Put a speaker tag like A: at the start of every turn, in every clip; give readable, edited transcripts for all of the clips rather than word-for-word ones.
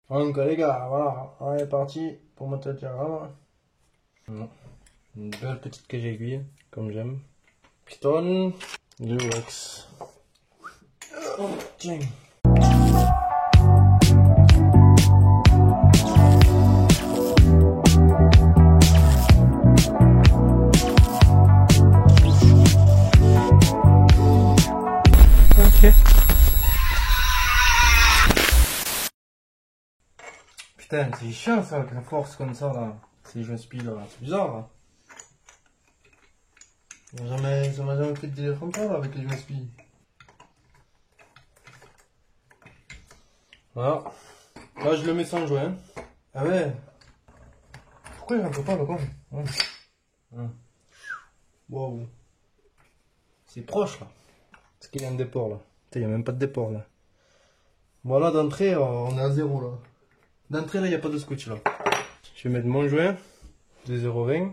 A: Donc les gars, voilà, on est parti pour monter le diagramme. Une belle petite cage aiguille, comme j'aime. Piston, du wax. Tiens. Ok. Putain, c'est chiant ça avec la force comme ça là. Si je speed là, c'est bizarre là. Ça m'a jamais fait de délire comme ça là avec les USB. Voilà. Là je le mets sans joint. Ah ouais. Pourquoi il rentre pas le con? Ouais. Wow. C'est proche là. Est-ce qu'il y a un déport là? Il n'y a même pas de déport là. Voilà, d'entrée on est à 0 là. D'entrée là il n'y a pas de scotch là. Je vais mettre mon joint de 0,20.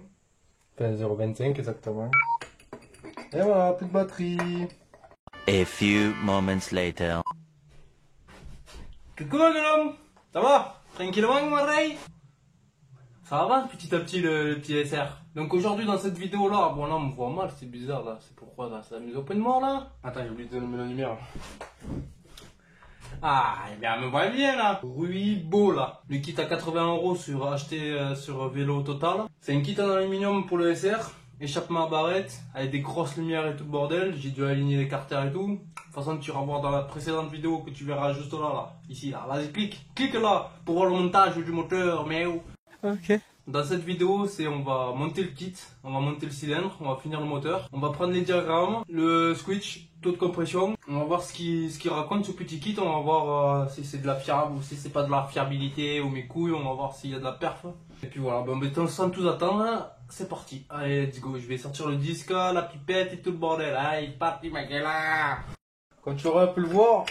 A: Enfin 0,25 exactement. Et voilà, plus de batterie.
B: A few moments later.
A: Coucou l'homme, ça va? Tranquillement mon rey? Ça va petit à petit le petit SR. Donc aujourd'hui dans cette vidéo là, bon là on me voit mal, c'est bizarre là, c'est pourquoi là? C'est la mise au point de mort là? Attends, j'ai oublié de donner la lumière. Ah, eh bien, me voit bien là. Ruibo là. Le kit à 80 € sur acheté sur Vélo Total. C'est un kit en aluminium pour le SR. Échappement à barrette, avec des grosses lumières et tout le bordel. J'ai dû aligner les carters et tout. De toute façon, tu iras voir dans la précédente vidéo que tu verras juste là. Ici là. Vas-y, clique là pour voir le montage du moteur. Mais oh. Ok. Dans cette vidéo, on va monter le kit, on va monter le cylindre, on va finir le moteur, on va prendre les diagrammes, le switch, taux de compression, on va voir ce qu'il raconte ce petit kit, on va voir si c'est de la fiable ou si c'est pas de la fiabilité ou mes couilles, on va voir s'il y a de la perf. Et puis voilà, bon, mais sans tout attendre, c'est parti. Allez, let's go, je vais sortir le disque, la pipette et tout le bordel. Allez, parti ma gueule. Comme tu aurais pu le voir,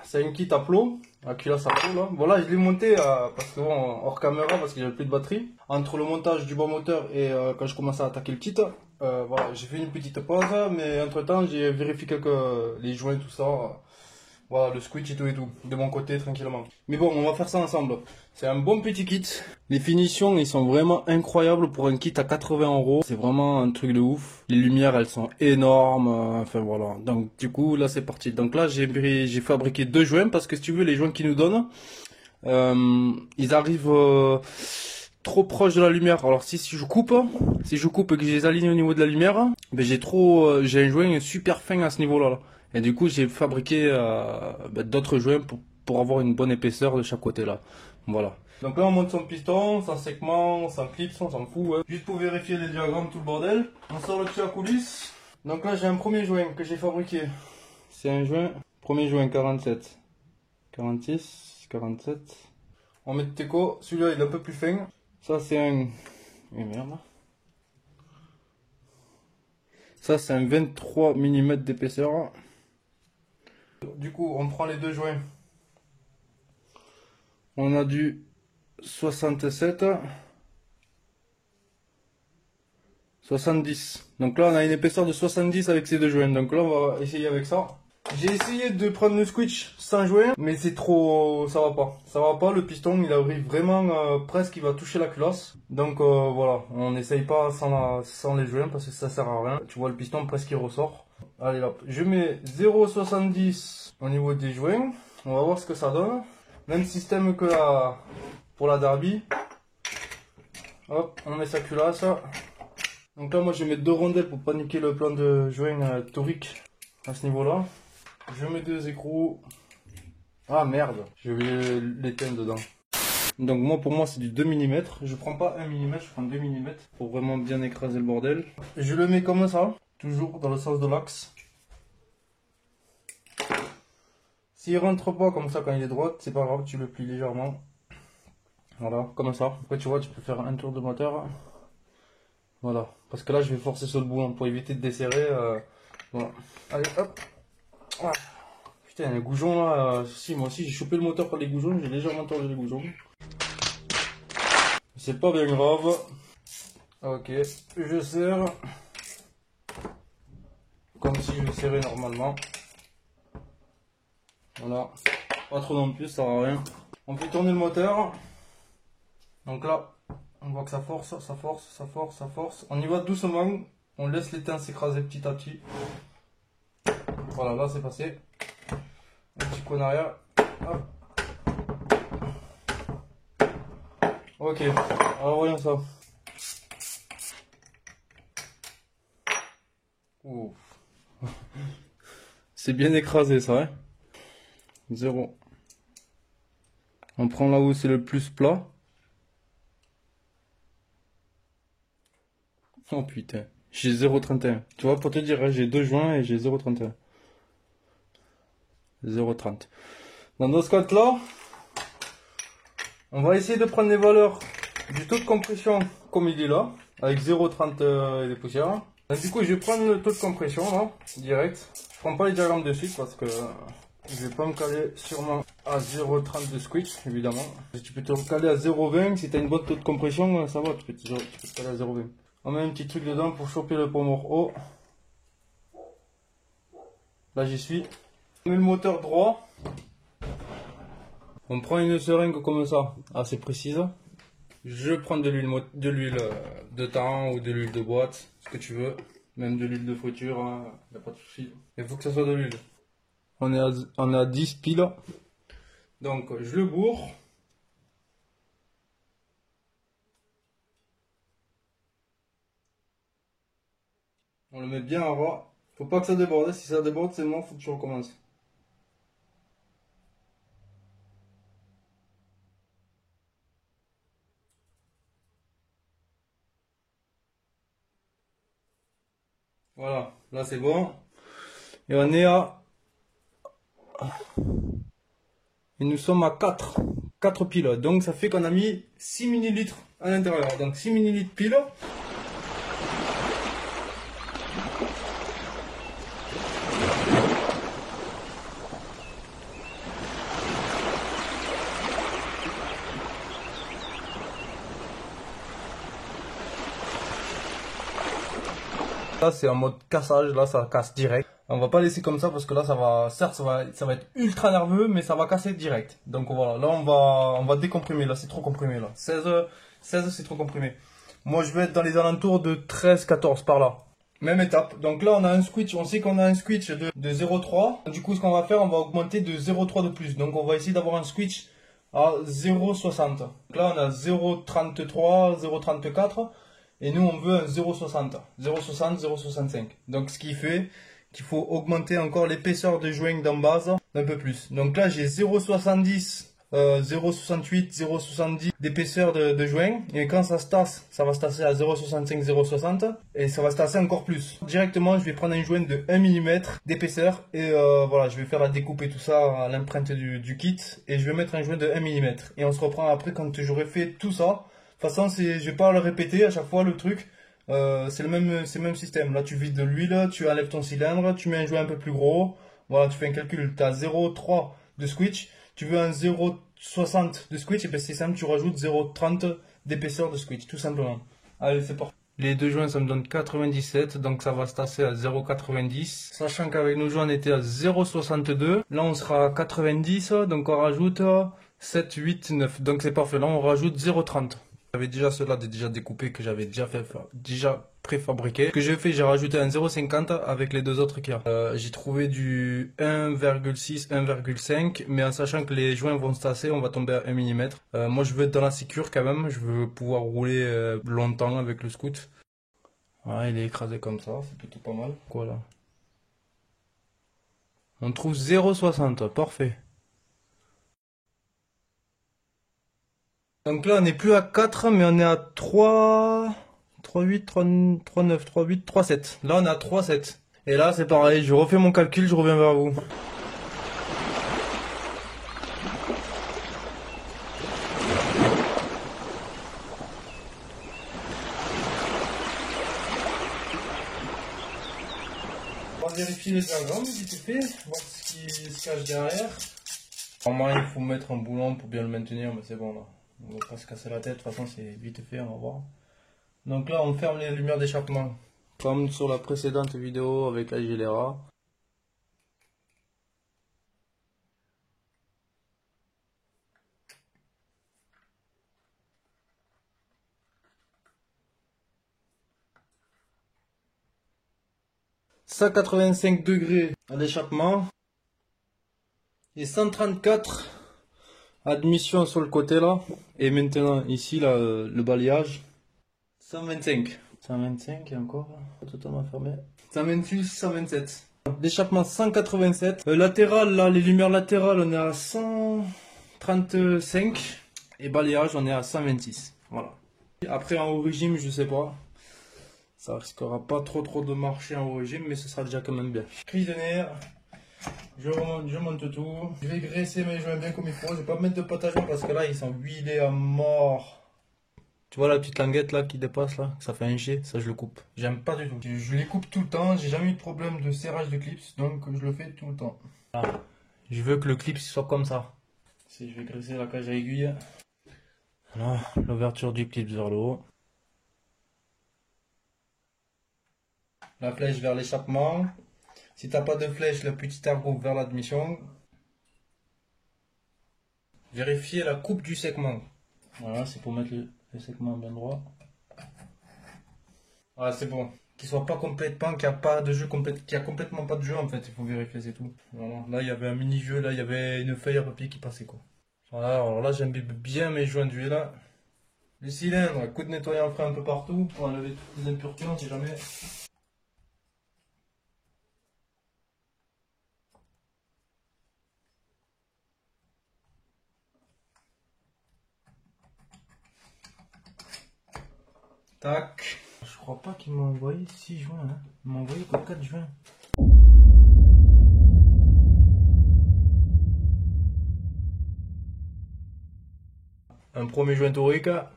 A: c'est un kit à plot. À culasse à plot là. Voilà, je l'ai monté parce que bon, hors caméra parce que j'avais plus de batterie. Entre le montage du bon moteur et quand je commençais à attaquer le kit, voilà, j'ai fait une petite pause, mais entre temps j'ai vérifié les joints, tout ça. Voilà, le switch et tout, de mon côté tranquillement. Mais bon, on va faire ça ensemble. C'est un bon petit kit. Les finitions, ils sont vraiment incroyables pour un kit à 80 €. C'est vraiment un truc de ouf. Les lumières, elles sont énormes. Enfin voilà. Donc du coup, là c'est parti. Donc là, j'ai fabriqué 2 joints parce que si tu veux, les joints qu'ils nous donnent, ils arrivent trop proche de la lumière. Alors si je coupe et que je les aligne au niveau de la lumière, ben j'ai un joint super fin à ce niveau-là. Là. Et du coup, j'ai fabriqué d'autres joints pour avoir une bonne épaisseur de chaque côté là. Voilà. Donc là, on monte son piston, son segment, son clip, on s'en fout. Ouais. Juste pour vérifier les diagrammes, tout le bordel. On sort le dessus à coulisses. Donc là, j'ai un premier joint que j'ai fabriqué. C'est un premier joint 47. 46, 47. On met de Teco. Celui-là, il est un peu plus fin. Ça, c'est un... Eh merde. Ça, c'est un 23 mm d'épaisseur. Du coup, on prend les 2 joints. On a du 67, 70. Donc là, on a une épaisseur de 70 avec ces 2 joints. Donc là, on va essayer avec ça. J'ai essayé de prendre le switch sans joint, mais c'est trop... ça va pas. Ça va pas, le piston, il arrive vraiment presque, il va toucher la culasse. Donc voilà, on n'essaye pas sans les joints parce que ça sert à rien. Tu vois, le piston presque il ressort. Allez là, je mets 0,70 au niveau des joints. On va voir ce que ça donne. Même système que pour la Derby. Hop, on met sa culasse. Donc là, moi, je vais mettre 2 rondelles pour pas niquer le plan de joint torique à ce niveau-là. Je mets 2 écrous. Ah merde, je vais l'éteindre dedans. Donc moi, pour moi, c'est du 2 mm. Je prends pas 1 mm, je prends 2 mm pour vraiment bien écraser le bordel. Je le mets comme ça, toujours dans le sens de l'axe. S'il rentre pas comme ça quand il est droit, c'est pas grave, tu le plies légèrement. Voilà, comme ça. Après tu vois, tu peux faire un tour de moteur. Voilà, parce que là je vais forcer sur le bout pour éviter de desserrer. Voilà. Allez, hop. Voilà. Putain, les goujons là. Si, moi aussi j'ai chopé le moteur par les goujons, j'ai légèrement tordu les goujons. C'est pas bien grave. Ok, je serre. Comme si je serrais normalement. Voilà. Pas trop non plus, ça sert à rien. On fait tourner le moteur. Donc là, on voit que ça force, ça force, ça force, ça force. On y va doucement. On laisse l'étain s'écraser petit à petit. Voilà, là c'est passé. Un petit coup en arrière. Hop. Ok, alors voyons ça. Ouf. C'est bien écrasé ça, hein. 0. On prend là où c'est le plus plat. Oh putain, j'ai 0,31. Tu vois, pour te dire, j'ai 2 joints et j'ai 0,31. 0,30. Dans ce cas-là, on va essayer de prendre les valeurs du taux de compression comme il est là, avec 0,30 et des poussières. Donc, du coup, je vais prendre le taux de compression là, direct. Je prends pas les diagrammes de suite parce que je vais pas me caler sûrement à 0,30 de switch, évidemment. Tu peux te caler à 0,20 si tu as une bonne taux de compression, ça va, tu peux te caler à 0,20. On met un petit truc dedans pour choper le pommeau haut. Là, j'y suis. On met le moteur droit. On prend une seringue comme ça, assez précise. Je prends de l'huile de thym ou de l'huile de boîte, ce que tu veux. Même de l'huile de friture, hein, y a pas de souci. Il faut que ça soit de l'huile. On est à 10 piles. Donc je le bourre. On le met bien à ras. Faut pas que ça déborde. Si ça déborde, c'est mort, faut que tu recommences. Voilà, là c'est bon. Et on est à... Et nous sommes à 4 piles. Donc ça fait qu'on a mis 6 ml à l'intérieur. Donc 6 ml pile. Là c'est en mode cassage, là ça casse direct. On va pas laisser comme ça parce que là ça va, certes ça va être ultra nerveux, mais ça va casser direct. Donc voilà, là on va décomprimer, là c'est trop comprimé là. 16 c'est trop comprimé. Moi je vais être dans les alentours de 13-14 par là. Même étape. Donc là on a un switch, on sait qu'on a un switch de 0,3. Du coup ce qu'on va faire, on va augmenter de 0,3 de plus. Donc on va essayer d'avoir un switch à 0,60. Donc là on a 0,33, 0,34. Et nous, on veut un 0,60, 0,60, 0,65. Donc, ce qui fait qu'il faut augmenter encore l'épaisseur de joint d'en base d'un peu plus. Donc là, j'ai 0,70, 0,68, 0,70 d'épaisseur de joint. Et quand ça se tasse, ça va se tasser à 0,65, 0,60. Et ça va se tasser encore plus. Directement, je vais prendre un joint de 1 mm d'épaisseur. Et voilà, je vais faire la découpe et tout ça à l'empreinte du kit. Et je vais mettre un joint de 1 mm. Et on se reprend après quand j'aurai fait tout ça. De toute façon, je vais pas le répéter à chaque fois le truc. C'est le même système. Là, tu vides de l'huile, tu enlèves ton cylindre, tu mets un joint un peu plus gros. Voilà, tu fais un calcul. Tu as 0,3 de switch. Tu veux un 0,60 de switch. Et bien c'est simple, tu rajoutes 0,30 d'épaisseur de switch, tout simplement. Allez, c'est parti. Les deux joints, ça me donne 97. Donc ça va se tasser à 0,90. Sachant qu'avec nos joints, on était à 0,62. Là, on sera à 90. Donc on rajoute 7, 8, 9. Donc c'est parfait. Là, on rajoute 0,30. J'avais déjà cela déjà découpé que j'avais déjà préfabriqué. Ce que j'ai fait, j'ai rajouté un 0,50 avec les deux autres qu'il y a. J'ai trouvé du 1,6, 1,5, mais en sachant que les joints vont se tasser, on va tomber à 1 mm. Moi, je veux être dans la sécure quand même. Je veux pouvoir rouler longtemps avec le scoot. Voilà, il est écrasé comme ça, c'est plutôt pas mal. Voilà. On trouve 0,60, parfait. Donc là, on n'est plus à 4, mais on est à 3, 3,8, 3,9, 3,8, 3,7. Là, on est à 3,7. Et là, c'est pareil, je refais mon calcul, je reviens vers vous. On va vérifier les diagrammes, vite fait, voir ce qui se cache derrière. Normalement, il faut mettre un boulon pour bien le maintenir, mais c'est bon là. On va pas se casser la tête, de toute façon, c'est vite fait, on va voir. Donc là, on ferme les lumières d'échappement. Comme sur la précédente vidéo avec la Gilera. 185 degrés à l'échappement. Et 134 admission sur le côté là. Et maintenant ici là, le balayage. 125. 125 et encore, totalement fermé. 128, 127. L'échappement 187. Latéral là, les lumières latérales on est à 135. Et balayage on est à 126. Voilà. Après en haut régime je sais pas. Ça risquera pas trop de marcher en haut régime, mais ce sera déjà quand même bien. Prise de nerf. Je monte tout. Je vais graisser mes joints bien comme il faut. Je vais pas mettre de potageon parce que là ils sont huilés à mort. Tu vois la petite languette là qui dépasse là, ça fait un jet, ça je le coupe. J'aime pas du tout. Je les coupe tout le temps, j'ai jamais eu de problème de serrage de clips, donc je le fais tout le temps. Voilà. Je veux que le clip soit comme ça. Si je vais graisser la cage à aiguille. Voilà, l'ouverture du clip vers le haut. La flèche vers l'échappement. Si t'as pas de flèche, le petit ergot vers l'admission. Vérifier la coupe du segment. Voilà, c'est pour mettre le segment bien droit. Voilà, c'est bon. Qu'il soit pas complètement, qu'il n'y a pas de jeu qu'il y a complètement pas de jeu en fait. Il faut vérifier, c'est tout. Voilà. Là, il y avait un mini-jeu, là, il y avait une feuille à papier qui passait quoi. Voilà, alors là, j'imbibe bien mes joints d'huile là. Le cylindre, un coup de nettoyant frais un peu partout pour enlever toutes les impuretés, on sait jamais. Tac. Je crois pas qu'il m'a envoyé 6 joints. Hein. Il m'a envoyé que 4 joints. Un premier joint Torica.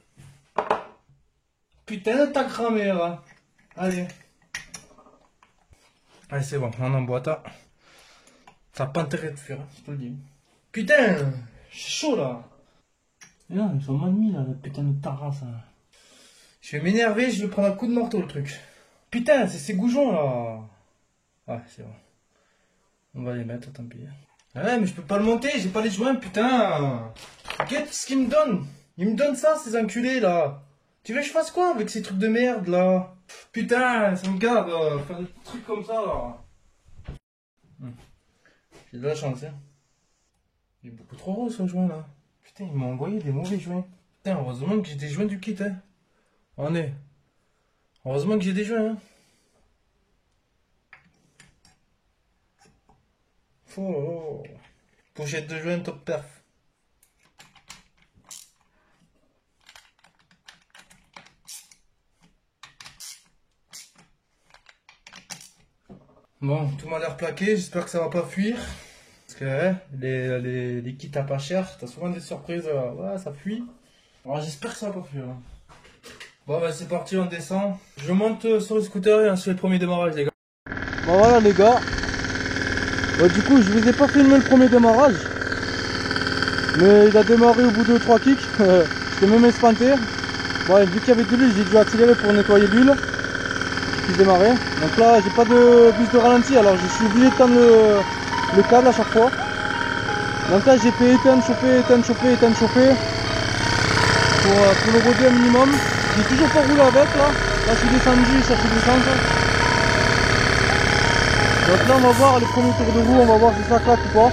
A: Putain de ta grand-mère. Hein. Allez. Allez, c'est bon, on emboîte. Ça n'a pas intérêt de faire, je te le dis. Putain, c'est chaud là. Et non, ils sont mal mis là, la putain de tarasse. Hein. Je vais m'énerver, je vais prendre un coup de marteau le truc. Putain, c'est ces goujons là. Ah, c'est bon. On va les mettre, tant pis. Ouais, mais je peux pas le monter, j'ai pas les joints, putain. Regarde ce qu'ils me donnent. Ils me donnent ça, ces enculés là. Tu veux que je fasse quoi avec ces trucs de merde là? Putain, ça me garde faire des trucs comme ça là. J'ai de la chance, hein. Il est beaucoup trop gros ce joint là. Putain, ils m'ont envoyé des mauvais joints. Putain, heureusement que j'ai des joints du kit, hein. On est. Heureusement que j'ai des joints, hein. Oh. Pochette de joints top perf. Bon, tout m'a l'air plaqué, j'espère que ça va pas fuir. Parce que hein, les kits à pas cher, t'as souvent des surprises, ouais, ça fuit. Alors j'espère que ça va pas fuir. Hein. Bon bah c'est parti, on descend. Je monte sur le scooter et on se fait le premier démarrage les gars.
C: Bon voilà les gars. Du coup je vous ai pas filmé le premier démarrage. Mais il a démarré au bout de 3 kicks. J'étais même espanté. Bon vu qu'il y avait de l'huile, j'ai dû accélérer pour nettoyer l'huile qui démarrait. Donc là j'ai pas de bus de ralenti, alors je suis obligé de tendre le câble à chaque fois. Donc là j'ai fait éteindre, chauffer, éteindre, chauffer, éteindre, chauffer. Pour le roder un minimum. J'ai toujours pas roulé avec là. Là je suis descendu chercher de l'essence. Donc là on va voir les premiers tours de roue, on va voir si ça claque ou pas.